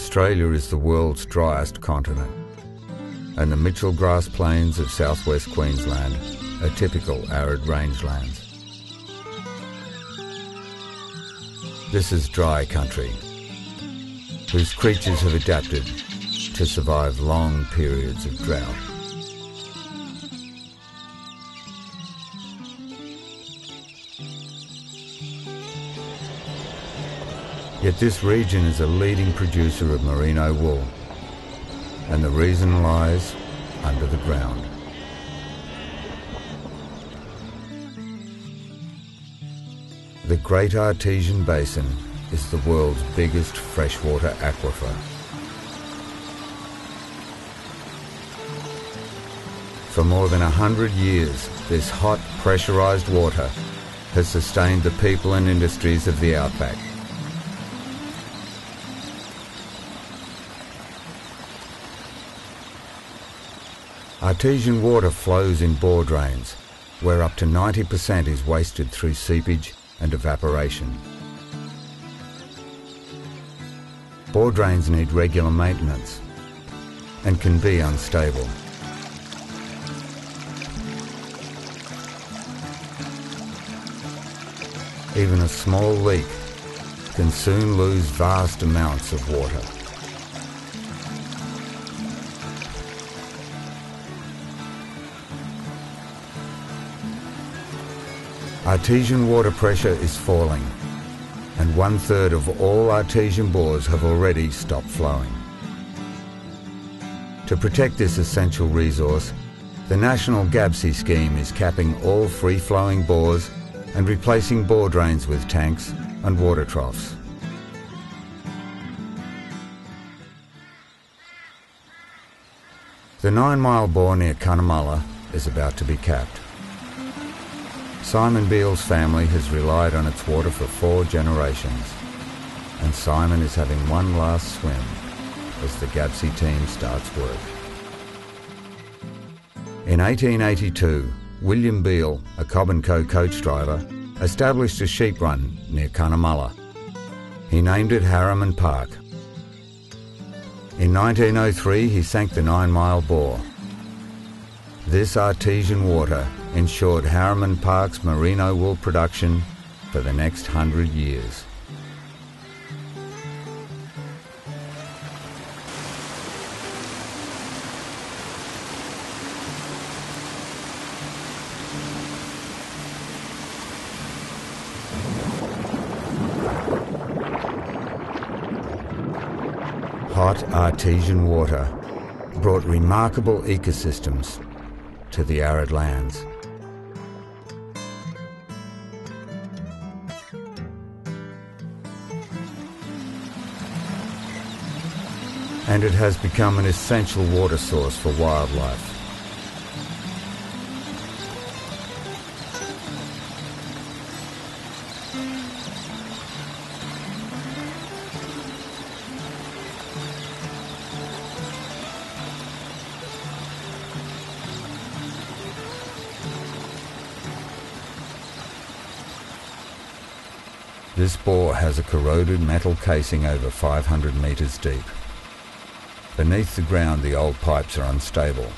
Australia is the world's driest continent, and the Mitchell grass plains of southwest Queensland are typical arid rangelands. This is dry country, whose creatures have adapted to survive long periods of drought. Yet this region is a leading producer of merino wool, and the reason lies under the ground. The Great Artesian Basin is the world's biggest freshwater aquifer. For more than 100 years, this hot, pressurized water has sustained the people and industries of the outback. Artesian water flows in bore drains, where up to 90% is wasted through seepage and evaporation. Bore drains need regular maintenance and can be unstable. Even a small leak can soon lose vast amounts of water. Artesian water pressure is falling, and 1/3 of all artesian bores have already stopped flowing. To protect this essential resource, the National GABSI scheme is capping all free-flowing bores and replacing bore drains with tanks and water troughs. The 9-mile bore near Cunnamulla is about to be capped. Simon Beale's family has relied on its water for 4 generations, and Simon is having one last swim as the GABSI team starts work. In 1882, William Beale, a Cobb & Co coach driver, established a sheep run near Cunnamulla. He named it Harriman Park. In 1903, he sank the 9-mile bore. This artesian water ensured Harriman Park's merino wool production for the next 100 years. Hot artesian water brought remarkable ecosystems to the arid lands. And it has become an essential water source for wildlife. This bore has a corroded metal casing over 500 metres deep. Beneath the ground, the old pipes are unstable.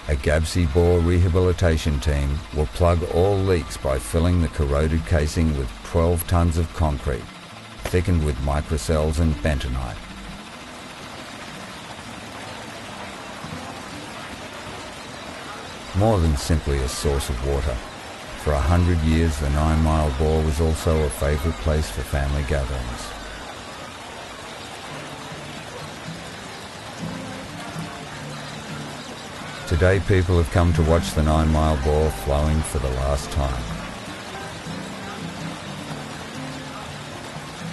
A GABSI bore rehabilitation team will plug all leaks by filling the corroded casing with 12 tonnes of concrete, thickened with microcells and bentonite. More than simply a source of water, for 100 years the 9-mile bore was also a favourite place for family gatherings. Today people have come to watch the 9-mile bore flowing for the last time,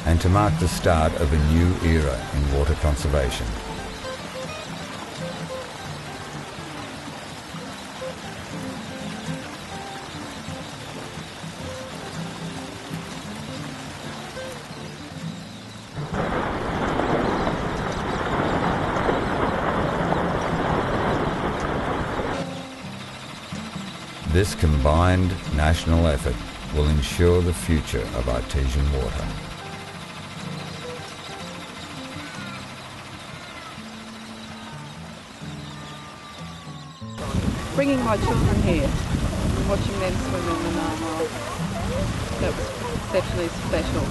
and to mark the start of a new era in water conservation. This combined national effort will ensure the future of artesian water. bringing my children here and watching them swim in the Narmile, that was exceptionally special.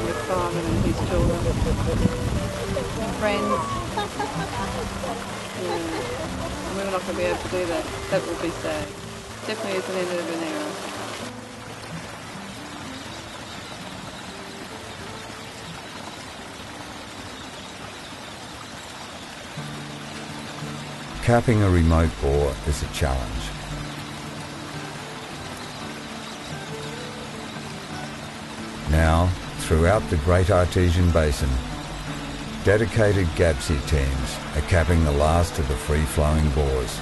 With Simon and his children, and friends. Yeah. And we're not going to be able to do that. That will be sad. Definitely is an end of an era. Capping a remote bore is a challenge. Now, throughout the Great Artesian Basin, dedicated GAPSI teams are capping the last of the free-flowing bores.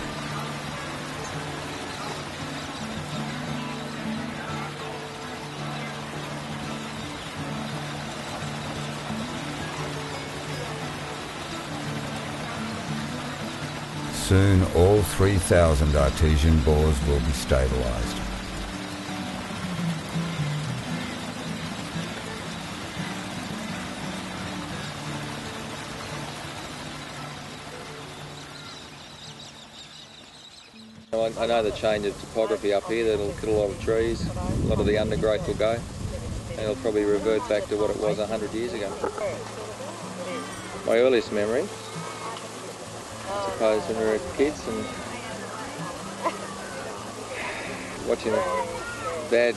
Soon all 3,000 artesian bores will be stabilised. I know the change of topography up here, that'll kill a lot of trees, a lot of the undergrowth will go, and it'll probably revert back to what it was 100 years ago. My earliest memory, I suppose, when we were kids and watching Dad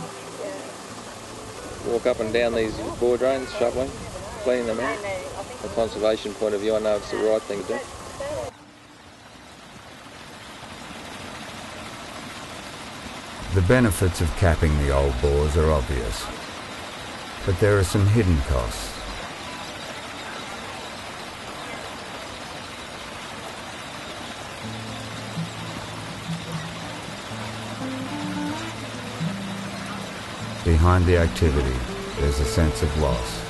walk up and down these bore drains, shoveling, cleaning them out. From a conservation point of view, I know it's the right thing to do. The benefits of capping the old bores are obvious, but there are some hidden costs. Behind the activity, there's a sense of loss.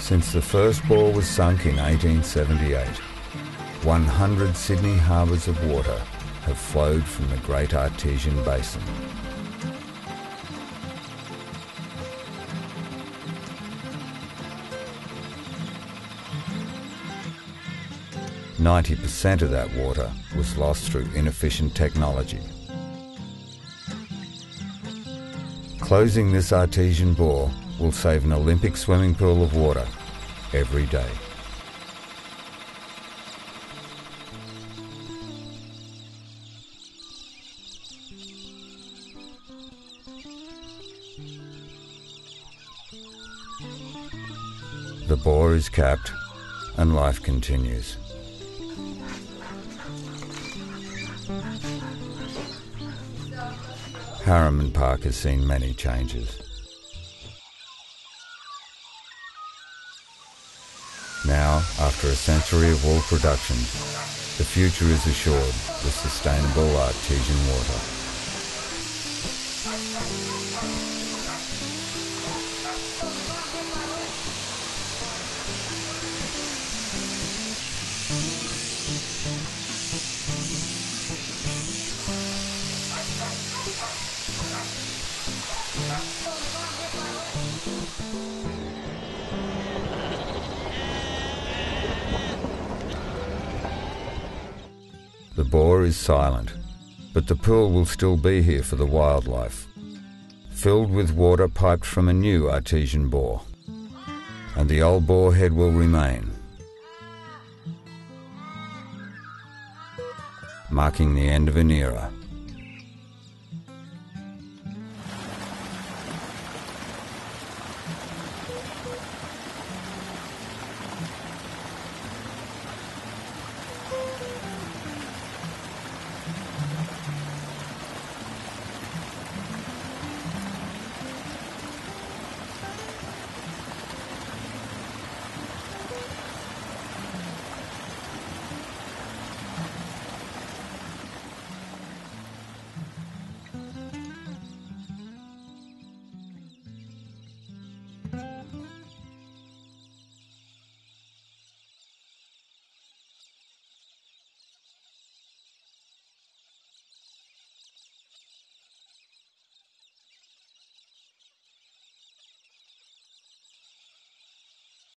Since the first bore was sunk in 1878, 100 Sydney harbours of water have flowed from the Great Artesian Basin. "90% of that water was lost through inefficient technology. Closing this artesian bore will save an Olympic swimming pool of water every day." The bore is capped and life continues. Harriman Park has seen many changes. Now, after a century of wool production, the future is assured with sustainable artesian water. The bore is silent, but the pool will still be here for the wildlife, filled with water piped from a new artesian bore, and the old bore head will remain, marking the end of an era